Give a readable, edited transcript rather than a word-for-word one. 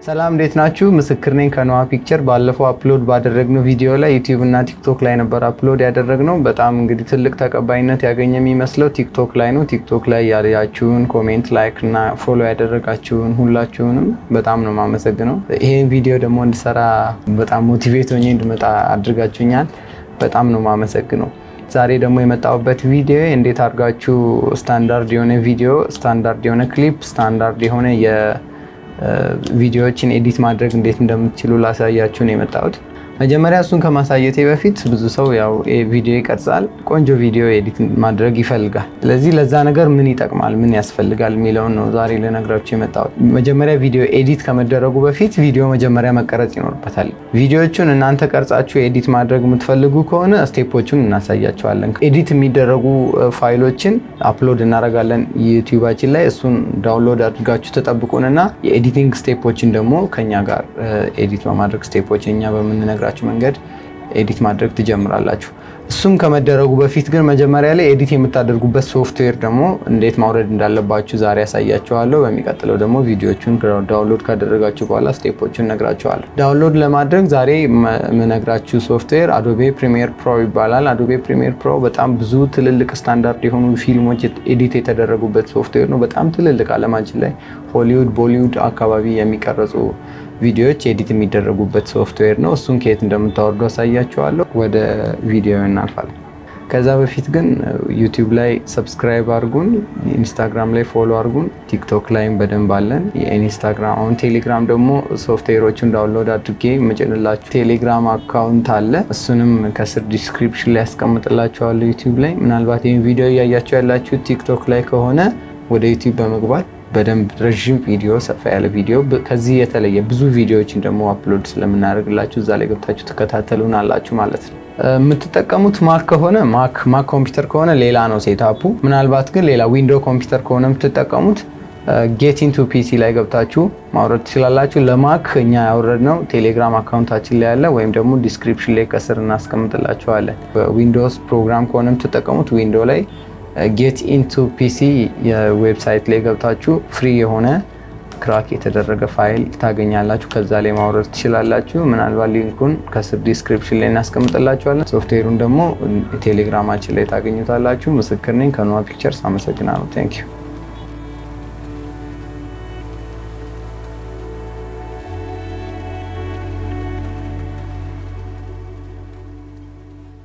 ሰላም እንዴት ናችሁ? ምስክር ነኝ ከኖሃ ፒክቸር። ባለፈው አፕሎድ ባደረግነው ቪዲዮ ላይ ዩቲዩብ እና ቲክቶክ ላይ ነበር አፕሎድ ያደረግነው። በጣም እንግዲህ ትልቅ ተቀባይነት ያገኘ የሚመስለው ቲክቶክ ላይ ነው። ቲክቶክ ላይ ያላችሁን ኮሜንት፣ ላይክ እና ፎሎ ያደረጋችሁን ሁላችሁንም በጣም ነው የማመሰግነው። ይሄን ቪዲዮ ደግሞ እንድሰራ በጣም ሞቲቬት ሆኜ እንድመጣ አድርጋችሁኛል። በጣም ነው የማመሰግነው። ዛሬ ደግሞ የመጣሁበት ቪዲዮ እንዴት አድርጋችሁ ስታንዳርድ የሆነ ቪዲዮ፣ ስታንዳርድ የሆነ ክሊፕ፣ ስታንዳርድ የሆነ ቪዲዮዎችን ኤዲት ማድረግ እንዴት እንደምትችሉ ላሳያችሁ ነው የመጣሁት። መጀመሪያ እሱን ከማሳየቴ በፊት ብዙ ሰው ያው ቪዲዮ ይቀርጻል፣ ቆንጆ ቪዲዮ ኤዲት ማድረግ ይፈልጋል። ስለዚህ ለዛ ነገር ምን ይጠቅማል፣ ምን ያስፈልጋል የሚለውን ነው ዛሬ ልነግራችሁ የመጣሁት። መጀመሪያ ቪዲዮ ኤዲት ከመደረጉ በፊት ቪዲዮ መጀመሪያ መቀረጽ ይኖርበታል። ቪዲዮዎቹን እናንተ ቀርጻችሁ ኤዲት ማድረግ የምትፈልጉ ከሆነ ስቴፖቹን እናሳያቸዋለን። ኤዲት የሚደረጉ ፋይሎችን አፕሎድ እናደርጋለን ዩቲዩባችን ላይ። እሱን ዳውንሎድ አድርጋችሁ ተጠብቁንና የኤዲቲንግ ስቴፖችን ደግሞ ከኛ ጋር ኤዲት በማድረግ ስቴፖችን እኛ በምንነግራ መንገድ ኤዲት ማድረግ ትጀምራላችሁ። እሱም ከመደረጉ በፊት ግን መጀመሪያ ላይ ኤዲት የምታደርጉበት ሶፍትዌር ደግሞ እንዴት ማውረድ እንዳለባችሁ ዛሬ ያሳያችኋለሁ። በሚቀጥለው ደግሞ ቪዲዮቹን ዳውንሎድ ካደረጋችሁ በኋላ ስቴፖቹን ነግራችኋለሁ። ዳውንሎድ ለማድረግ ዛሬ የምነግራችሁ ሶፍትዌር አዶቤ ፕሪሚየር ፕሮ ይባላል። አዶቤ ፕሪሚየር ፕሮ በጣም ብዙ ትልልቅ ስታንዳርድ የሆኑ ፊልሞች ኤዲት የተደረጉበት ሶፍትዌር ነው። በጣም ትልልቅ አለማችን ላይ ሆሊውድ፣ ቦሊውድ አካባቢ የሚቀረጹ ቪዲዮዎች ኤዲት የሚደረጉበት ሶፍትዌር ነው። እሱን ከየት እንደምታወርዱ አሳያችኋለሁ። ወደ ቪዲዮ እናልፋለን። ከዛ በፊት ግን ዩቲዩብ ላይ ሰብስክራይብ አድርጉን፣ ኢንስታግራም ላይ ፎሎ አድርጉን፣ ቲክቶክ ላይም በደንብ አለን። የኢንስታግራም አሁን ቴሌግራም ደግሞ ሶፍትዌሮቹን ዳውንሎድ አድርጌ መጨንላችሁ ቴሌግራም አካውንት አለ። እሱንም ከስር ዲስክሪፕሽን ላይ ያስቀምጥላችኋለሁ ዩቲዩብ ላይ። ምናልባት ይህን ቪዲዮ እያያችሁ ያላችሁ ቲክቶክ ላይ ከሆነ ወደ ዩቲዩብ በመግባት በደንብ ረዥም ቪዲዮ፣ ሰፋ ያለ ቪዲዮ፣ ከዚህ የተለየ ብዙ ቪዲዮዎችን ደግሞ አፕሎድ ስለምናደርግላችሁ እዛ ላይ ገብታችሁ ተከታተሉን አላችሁ ማለት ነው። የምትጠቀሙት ማክ ከሆነ ማክ ኮምፒውተር ከሆነ ሌላ ነው ሴታፑ። ምናልባት ግን ሌላ ዊንዶው ኮምፒውተር ከሆነ የምትጠቀሙት ጌት ኢንቱ ፒሲ ላይ ገብታችሁ ማውረድ ትችላላችሁ። ለማክ እኛ ያወረድነው ቴሌግራም አካውንታችን ላይ ያለ ወይም ደግሞ ዲስክሪፕሽን ላይ ከስር እናስቀምጥላችኋለን። ዊንዶውስ ፕሮግራም ከሆነ የምትጠቀሙት ዊንዶው ላይ ጌት ኢንቱ ፒሲ የዌብሳይት ላይ ገብታችሁ ፍሪ የሆነ ክራክ የተደረገ ፋይል ታገኛላችሁ። ከዛ ላይ ማውረድ ትችላላችሁ። ምናልባት ሊንኩን ከስር ዲስክሪፕሽን ላይ እናስቀምጥላችኋለን። ሶፍትዌሩን ደግሞ ቴሌግራማችን ላይ ታገኙታላችሁ። ምስክር ነኝ ከኖሃ ፒክቸርስ። አመሰግናለሁ። ቴንክ ዩ